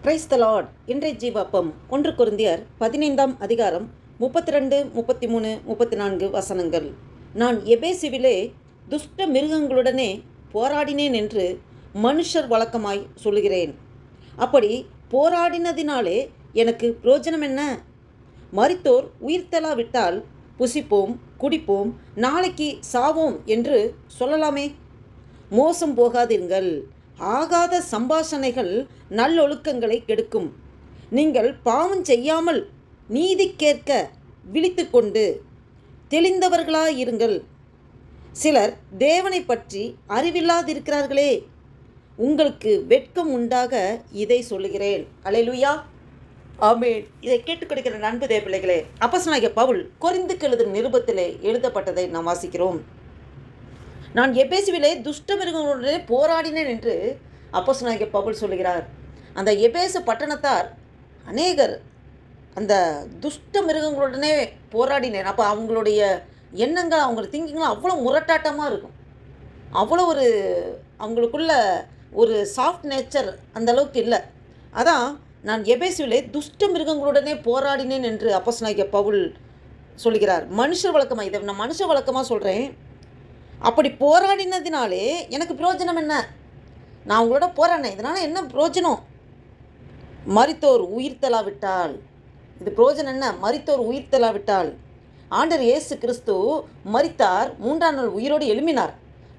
Praise the Lord. இன்றைய ஜீவாப்பம் 1 கொரிந்தியர் 15ஆம் அதிகாரம் 32, 33, 34 வசனங்கள். நான் எபேசுவிலே துஷ்ட மிருகங்களுடனே போராடினேன் என்று மனுஷர் வழக்கமாய் சொல்லுகிறேன். அப்படி போராடினதினாலே எனக்கு பிரயோஜனம் என்ன? மரித்தோர் உயிர்த்தெழாவிட்டால் புசிப்போம், குடிப்போம், நாளைக்கு சாவோம் என்று சொல்லலாமே. மோசம் போகாதீர்கள். ஆகாத சம்பாஷணைகள் நல்லொழுக்கங்களை கெடுக்கும். நீங்கள் பாவம் செய்யாமல் நீதி கேட்க விழித்து கொண்டு தெளிந்தவர்களாயிருங்கள். சிலர் தேவனை பற்றி அறிவில்லாதிருக்கிறார்களே. உங்களுக்கு வெட்கம் உண்டாக இதை சொல்லுகிறேன். அல்லேலூயா, ஆமென். இதை கேட்டுக்கொடுக்கிற நண்பு தேவ பிள்ளைகளே, அப்போஸ்தலனாகிய பவுல் கொரிந்துக்கு எழுதும் நிருபத்திலே எழுதப்பட்டதை நாம் வாசிக்கிறோம். நான் எபேசுவிலே துஷ்ட மிருகங்களுடனே போராடினேன் என்று அப்போஸ்தலனாகிய பவுல் சொல்லுகிறார். அந்த எபேசு பட்டணத்தார் அநேகர் அந்த துஷ்ட மிருகங்களுடனே போராடினேன். அப்போ அவங்களுடைய எண்ணங்கள், அவங்க திங்கிங்லாம் அவ்வளோ முரட்டாட்டமாக இருக்கும். அவ்வளோ ஒரு அவங்களுக்குள்ள ஒரு சாஃப்ட் நேச்சர் அந்த அளவுக்கு இல்லை. அதான் நான் எபேசுவிலே துஷ்ட மிருகங்களுடனே போராடினேன் என்று அப்போஸ்தலனாகிய பவுல் சொல்கிறார். மனுஷர் வழக்கமாக, இதை நான் மனுஷ வழக்கமாக சொல்கிறேன். அப்படி போராடினதினாலே எனக்கு பிரயோஜனம் என்ன? நான் உங்களோட போராடினேன், இதனால் என்ன பிரயோஜனம்? மரித்தோர் உயிர்த்தெழாவிட்டால், இது பிரயோஜனம் என்ன? மரித்தோர் உயிர்த்தெழாவிட்டால், ஆண்டவர் இயேசு கிறிஸ்து மரித்தார், 3ஆம் நாள் உயிரோடு எழும்பினார்.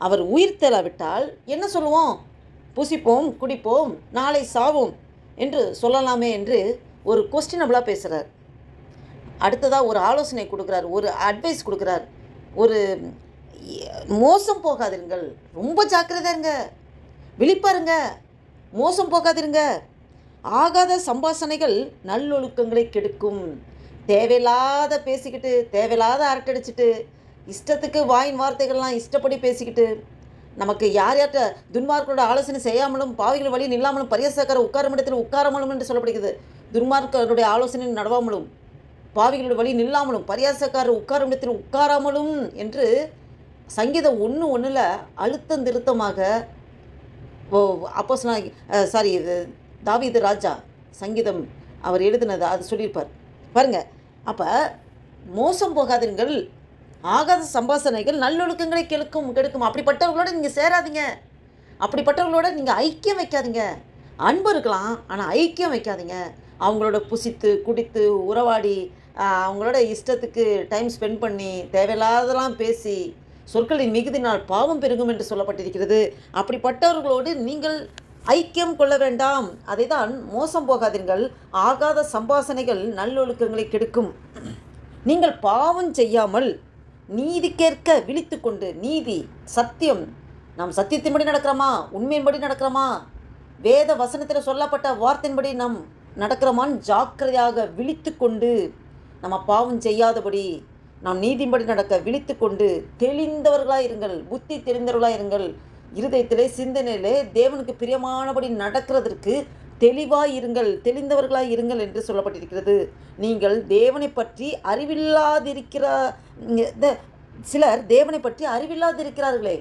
அவர் உயிர்த்தெழாவிட்டால் என்ன சொல்லுவோம்? புசிப்போம், குடிப்போம், நாளை சாவோம் என்று சொல்லலாமே என்று ஒரு கொஸ்டினபிளாக பேசுகிறார். அடுத்ததாக ஒரு ஆலோசனை கொடுக்குறார், ஒரு அட்வைஸ் கொடுக்குறார். ஒரு மோசம் போகாதிருங்கள், ரொம்ப ஜாக்கிரதையா இருங்க, விழிப்பாருங்க, மோசம் போகாதிருங்க. ஆகாத சம்பாஷணைகள் நல்லொழுக்கங்களை கெடுக்கும். தேவையில்லாத பேசிக்கிட்டு, தேவையில்லாத அரட்டடிச்சிட்டு, இஷ்டத்துக்கு வாயின் வார்த்தைகள்லாம் இஷ்டப்படி பேசிக்கிட்டு, நமக்கு யார் யார்கிட்ட துன்மார்க்கரோட ஆலோசனை செய்யாமலும், பாவிகள் வழி நில்லாமலும், பரியாசக்கார உட்காரும் இடத்தில் உட்காராமலும் என்று சொல்லப்படுகிறது. துன்மார்க்கருடைய ஆலோசனை நடவாமலும், பாவிகளுடைய வழி நில்லாமலும், பரியாசக்காரர் உட்காரும் இடத்தில் உட்காராமலும் என்று சங்கீதம் 1:1 அழுத்தம் திருத்தமாக தாவீது ராஜா சங்கீதம் அவர் எழுதினது அது சொல்லியிருப்பார் பாருங்க. அப்போ மோசம் போகாதீர்கள், ஆகாத சம்பாஷணைகள் நல்லொழுக்கங்களை கெடுக்கும். அப்படிப்பட்டவர்களோட நீங்கள் சேராதீங்க, அப்படிப்பட்டவர்களோட நீங்கள் ஐக்கியம் வைக்காதீங்க. அன்பு இருக்கலாம், ஆனால் ஐக்கியம் வைக்காதீங்க. அவங்களோட புசித்து குடித்து உறவாடி அவங்களோட இஷ்டத்துக்கு டைம் ஸ்பெண்ட் பண்ணி தேவையில்லாதெல்லாம் பேசி சொற்களின் மிகுதினால் பாவம் பெருகும் என்று சொல்லப்பட்டிருக்கிறது. அப்படிப்பட்டவர்களோடு நீங்கள் ஐக்கியம் கொள்ள வேண்டாம். அதை தான் மோசம் போகாதீர்கள், ஆகாத சம்பாஷணைகள் நல்லொழுக்கங்களை கெடுக்கும். நீங்கள் பாவம் செய்யாமல் நீதி கேட்க விழித்து கொண்டு, நீதி சத்தியம், நாம் சத்தியத்தின்படி நடக்கிறோமா, உண்மையின்படி நடக்கிறோமா, வேத வசனத்தில் சொல்லப்பட்ட வார்த்தையின்படி நாம் நடக்கிறோமான்னு ஜாக்கிரதையாக விழித்து கொண்டு, நம்ம பாவம் செய்யாதபடி நாம் நீதின்படி நடக்க விழித்து கொண்டு தெளிந்தவர்களாக இருங்கள், புத்தி தெரிந்தவர்களாக இருங்கள். இருதயத்திலே சிந்தனையிலே தேவனுக்கு பிரியமானபடி நடக்கிறதற்கு தெளிவாய் இருங்கள், தெளிந்தவர்களாய் இருங்கள் என்று சொல்லப்பட்டிருக்கிறது. நீங்கள் தேவனை பற்றி சிலர் தேவனை பற்றி அறிவில்லாதிருக்கிறார்களே.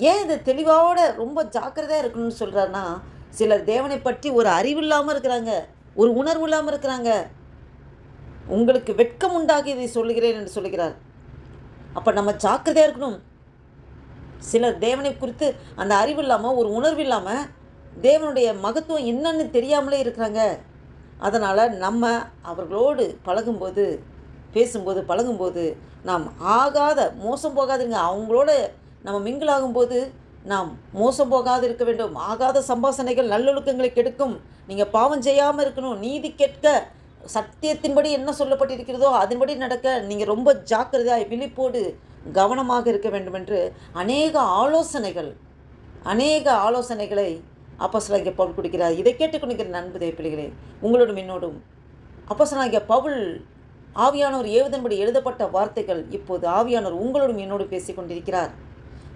ஏன் இந்த தெளிவோட ரொம்ப ஜாக்கிரதையாக இருக்கணும்னு சொல்கிறாருன்னா, சிலர் தேவனை பற்றி ஒரு அறிவில்லாமல் இருக்கிறாங்க, ஒரு உணர்வு இல்லாமல் இருக்கிறாங்க. உங்களுக்கு வெட்கம் உண்டாக இதை சொல்லுகிறேன் என்று சொல்லுகிறார். அப்போ நம்ம ஜாக்கிரதையாக இருக்கணும். சிலர் தேவனை குறித்து அந்த அறிவு இல்லாமல், ஒரு உணர்வு இல்லாமல், தேவனுடைய மகத்துவம் என்னன்னு தெரியாமலே இருக்கிறாங்க. அதனால் நம்ம அவர்களோடு பழகும்போது, பேசும்போது, பழகும்போது நாம் மோசம் போகாதுங்க. அவங்களோட நம்ம மிங்கிளாகும்போது நாம் மோசம் போகாது இருக்க வேண்டும். ஆகாத சம்பாஷணைகள் நல்லொழுக்கங்களை கெடுக்கும். நீங்கள் பாவம் செய்யாமல் இருக்கணும், நீதி கேட்க, சத்தியத்தின்படி என்ன சொல்லப்பட்டிருக்கிறதோ அதன்படி நடக்க நீங்கள் ரொம்ப ஜாக்கிரதையாய் விழிப்போடு கவனமாக இருக்க வேண்டும் என்று அநேக ஆலோசனைகளை அப்போஸ்தலனாகிய பவுல் கொடுக்கிறார். இதை கேட்டுக்கொண்டிருக்கிற நண்பு தேவ பிள்ளைகளே, உங்களோடும் என்னோடும் அப்போஸ்தலனாகிய பவுல் ஆவியானவர் ஏவுதன்படி எழுதப்பட்ட வார்த்தைகள் இப்போது ஆவியானவர் உங்களோடும் என்னோடு பேசி கொண்டிருக்கிறார்.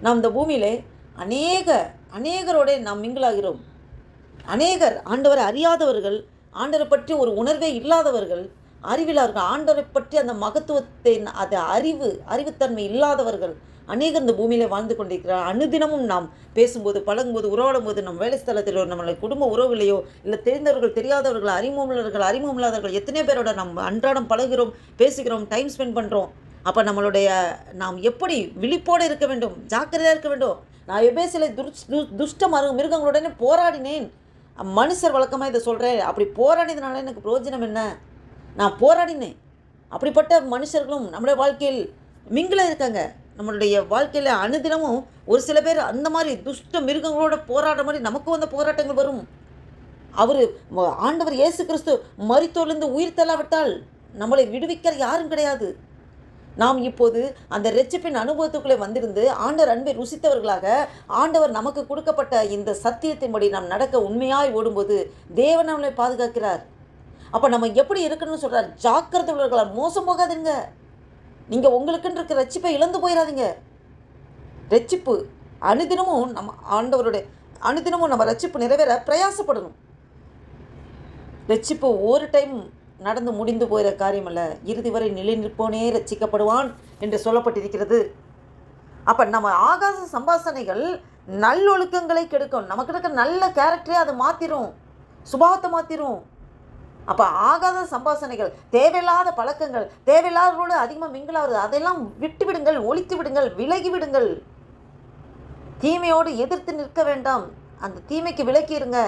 நாம் இந்த பூமியிலே அநேகரோட நாம் மிங்கிளாகிறோம். அநேகர் ஆண்டவரை அறியாதவர்கள், ஆண்டவரை பற்றி ஒரு உணர்வே இல்லாதவர்கள், அறிவில்லாதவர்கள், ஆண்டவரை பற்றி அந்த மகத்துவத்தை, அது அறிவுத்தன்மை இல்லாதவர்கள், அநேகர் இந்த பூமியில் வாழ்ந்து கொண்டிருக்கிறார். அனுதினமும் நாம் பேசும்போது, பழகும்போது, உறவாடும் போது, நம் வேலை ஸ்தலத்திலோ, நம்மளுடைய குடும்ப உறவுகளையோ, இல்லை தெரிந்தவர்கள், தெரியாதவர்கள், அறிமுகமுள்ளவர்கள், அறிமுகமில்லாதவர்கள், எத்தனை பேரோட நம்ம அன்றாடம் பழகுகிறோம், பேசுகிறோம், டைம் ஸ்பெண்ட் பண்ணுறோம். அப்போ நாம் எப்படி விழிப்போடு இருக்க வேண்டும், ஜாக்கிரதையாக இருக்க வேண்டும். நான் எபேசிலே துஷ்ட மிருகங்களுடனே போராடினேன். மனுஷர் வழக்கமாக இதை சொல்கிறேன். அப்படி போராடினதுனால எனக்கு பிரயோஜனம் என்ன? நான் போராடினேன். அப்படிப்பட்ட மனுஷர்களும் நம்முடைய வாழ்க்கையில் மிங்கில இருக்காங்க. நம்மளுடைய வாழ்க்கையில் அனுதினமும் ஒரு சில பேர் அந்த மாதிரி துஷ்ட மிருகங்களோட போராடுற மாதிரி நமக்கும் அந்த போராட்டங்கள் வரும். ஆண்டவர் இயேசு கிறிஸ்து மரித்தோர்லேருந்து உயிர் தள்ளாவிட்டால் நம்மளை விடுவிக்கிற யாரும் கிடையாது. நாம் இப்போது அந்த இரட்சிப்பின் அனுபவத்துக்குள்ளே வந்திருந்து ஆண்டவர் அன்பை ருசித்தவர்களாக ஆண்டவர் நமக்கு கொடுக்கப்பட்ட இந்த சத்தியத்தின்படி நாம் நடக்க உண்மையாய் ஓடும்போது தேவன் நம்மளை பாதுகாக்கிறார். அப்போ நம்ம எப்படி இருக்கணும்னு சொல்கிறார். ஜாக்கிரதை உள்ளவர்களால் மோசம் போகாதுங்க. நீங்கள் உங்களுக்குன்னு இருக்க ரட்சிப்பை இழந்து போயிடாதீங்க. ரட்சிப்பு அனுதினமும் நம்ம ரட்சிப்பு நிறைவேற பிரயாசப்படணும். ரட்சிப்பு ஒரு டைம் நடந்து முடிந்து போகிற காரியம் அல்ல. இறுதி வரை நிலை நிற்போனே ரட்சிக்கப்படுவான் என்று சொல்லப்பட்டிருக்கிறது. அப்போ நம்ம ஆகாச சம்பாஷணைகள் நல்லொழுக்கங்களை கெடுக்கும். நமக்கு இருக்க நல்ல கேரக்டரே அதை மாற்றிடும், சுபாவத்தை மாற்றிடும். அப்போ ஆகாத சம்பாஷணைகள், தேவையில்லாத பழக்கங்கள், தேவையில்லாதவர்களோடு அதிகமாக மிங்கிலாவது, அதெல்லாம் விட்டு விடுங்கள், ஒழித்து விடுங்கள், விலகி விடுங்கள். தீமையோடு எதிர்த்து நிற்க வேண்டாம். அந்த தீமைக்கு விலக்கி இருங்க.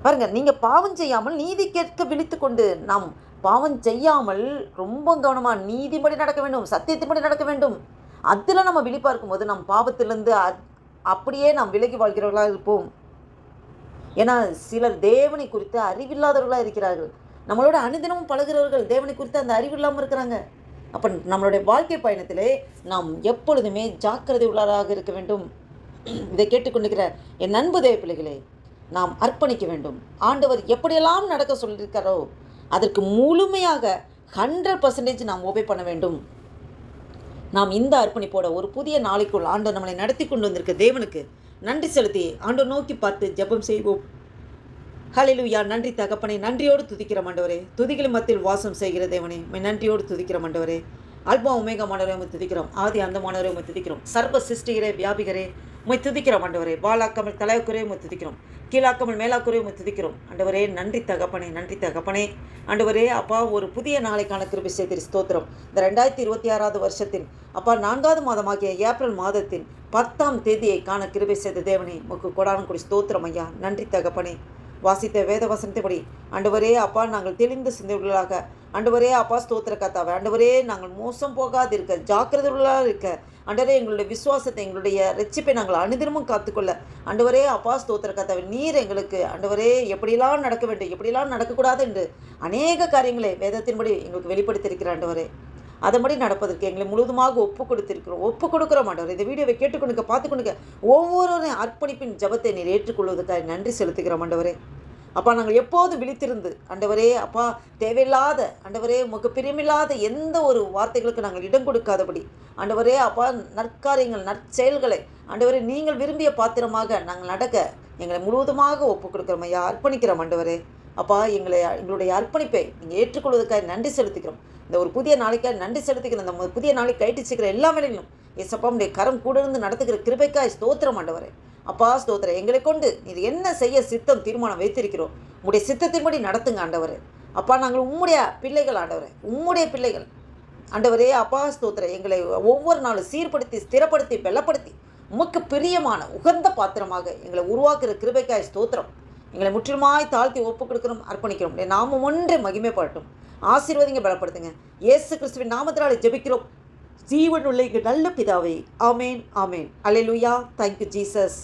பாருங்க, நீங்கள் பாவம் செய்யாமல் நீதி கேட்க விழித்து கொண்டு, நாம் பாவம் செய்யாமல் ரொம்ப கவனமாக நீதிபடி நடக்க வேண்டும், சத்தியத்தின்படி நடக்க வேண்டும். அதில் நம்ம விழிப்பாக இருக்கும்போது நம் பாவத்திலிருந்து அப்படியே நாம் விலகி வாழ்கிறவர்களாக இருப்போம். ஏன்னா சிலர் தேவனை குறித்து அறிவில்லாதவர்களாக இருக்கிறார்கள். நம்மளோட அனுதினமும் பழகிறவர்கள் தேவனை குறித்து அந்த அறிவு இல்லாமல் இருக்கிறாங்க. அப்போ நம்மளுடைய வாழ்க்கை பயணத்திலே நாம் எப்பொழுதுமே ஜாக்கிரதை உள்ளவராக இருக்க வேண்டும். இதை கேட்டுக்கொண்டிருக்கிற என் அன்பு தேவ பிள்ளைகளே, நாம் அர்ப்பணிக்க வேண்டும். ஆண்டவர் எப்படியெல்லாம் நடக்க சொல்லியிருக்காரோ அதற்கு முழுமையாக 100% நாம் ஒபே பண்ண வேண்டும். நாம் இந்த அர்ப்பணிப்போட ஒரு புதிய நாளைக்குள் ஆண்டவர் நம்மளை நடத்தி கொண்டு வந்திருக்க தேவனுக்கு நன்றி செலுத்தி ஆண்டவர் நோக்கி பார்த்து ஜெபம் செய்வோம். ஹல்லேலூயா. நன்றி தகப்பனே, நன்றியோடு துதிக்கிற ஆண்டவரே. துதிகளின் மத்தியில் வாசம் செய்கிற தேவனே, நன்றியோடு துதிக்கிற ஆண்டவரே. அல்பா உமேகா மாணவரை உண்மை துதிக்கிறோம். ஆதி அந்த மாணவரை உண்மை துதிக்கிறோம். சர்வ சிருஷ்டிகரே, வியாபிகரே உண்மை துதிக்கிறோம் ஆண்டவரே. வாளாக்காமல் தலையாக்குறே உண்மை துதிக்கிறோம். கீழாக்காமல் மேலாக்குறே உண்மை துதிக்கிறோம் ஆண்டவரே. நன்றி தகப்பனே, நன்றி தகப்பனே. ஆண்டவரே அப்பா, ஒரு புதிய நாளைக்கான கிருபை செய்தி ஸ்தோத்திரம். இந்த 2026 வருஷத்தின் அப்பா 4வது மாதமாகிய ஏப்ரல் மாதத்தின் 10ஆம் தேதியை காண கிருபை செய்த தேவனே, உமக்கு கொடான கொடி ஸ்தோத்திரம் ஐயா. நன்றி தகப்பனே. வாசித்த வேத வசனத்தைப்படி ஆண்டவரே அப்பா, நாங்கள் தெளிந்து சிந்தையுள்ளதாக ஆண்டவரே அப்பா ஸ்தோத்திர கத்தாவை ஆண்டவரே, நாங்கள் மோசம் போகாது இருக்க, ஜாக்கிரதை உள்ளதாக இருக்க ஆண்டவரே, எங்களுடைய விசுவாசத்தை, எங்களுடைய ரட்சிப்பை நாங்கள் அனுதினமும் காத்துக்கொள்ள ஆண்டவரே அப்பா ஸ்தோத்திர கத்தாவை நீர் எங்களுக்கு ஆண்டவரே எப்படியெல்லாம் நடக்க வேண்டும், எப்படியெல்லாம் நடக்கக்கூடாது என்று அநேக காரியங்களை வேதத்தின்படி எங்களுக்கு வெளிப்படுத்தியிருக்கிற ஆண்டவரே, அதன்படி நடப்பதற்கு எங்களை முழுவதுமாக ஒப்பு கொடுக்குறோம் ஆண்டவர். இந்த வீடியோவை கேட்டுக்கொண்டுக்க, பார்த்துக்கொண்டுக்க ஒவ்வொருவரையும் அர்ப்பணிப்பின் ஜபத்தை நீர் ஏற்றுக்கொள்வதற்காக நன்றி செலுத்துகிறோம் ஆண்டவரே. அப்பா, நாங்கள் எப்போது விழித்திருந்து ஆண்டவரே அப்பா, தேவையில்லாத ஆண்டவரே உமக்கு பிரியமில்லாத எந்த ஒரு வார்த்தைகளுக்கு நாங்கள் இடம் கொடுக்காதபடி ஆண்டவரே அப்பா, நற்காரியங்கள், நற்செயல்களை ஆண்டவரே நீங்கள் விரும்பிய பாத்திரமாக நாங்கள் நடக்க எங்களை முழுவதுமாக ஒப்பு கொடுக்குறோம் ஐயா, அர்ப்பணிக்கிறோம் ஆண்டவரே. அப்பா, எங்களுடைய அர்ப்பணிப்பை நீங்கள் ஏற்றுக்கொள்வதற்காக நன்றி செலுத்திக்கிறோம். இந்த ஒரு புதிய நாளைக்காக நன்றி செலுத்திக்கிறோம். இந்த புதிய நாளைக்கு கைட்டுச்சுக்கிற எல்லா வேலையிலும் ஏசப்பா உடைய கரம் கூட இருந்து நடத்துகிற கிருபைக்காய் ஸ்தோத்திரம் ஆண்டவரே. அப்பா ஸ்தோத்திரம், எங்களை கொண்டு இது என்ன செய்ய சித்தம் தீர்மானம் வைத்திருக்கிறோம் உங்களுடைய சித்தத்தின்படி நடத்துங்க ஆண்டவரே. அப்பா, நாங்கள் உம்முடைய பிள்ளைகள் ஆண்டவரே, உம்முடைய பிள்ளைகள் ஆண்டவரே. அப்பா ஸ்தோத்திரம், எங்களை ஒவ்வொரு நாளும் சீர்படுத்தி, ஸ்திரப்படுத்தி, பலப்படுத்தி உமக்கு பிரியமான உகந்த பாத்திரமாக எங்களை உருவாக்குற கிருபைக்காய் ஸ்தோத்திரம். எங்களை முற்றிலுமாய் தாழ்த்தி ஒப்பு கொடுக்கிறோம், அர்ப்பணிக்கிறோம். நாம ஒன்றே மகிமைப்படட்டும். ஆசீர்வதிங்க, பலப்படுத்துங்க. இயேசு கிறிஸ்துவின் நாமத்தினாலே ஜெபிக்கிறோம் ஜீவனுள்ள நல்ல பிதாவே. ஆமேன், ஆமேன். அல்லேலூயா. Thank you Jesus.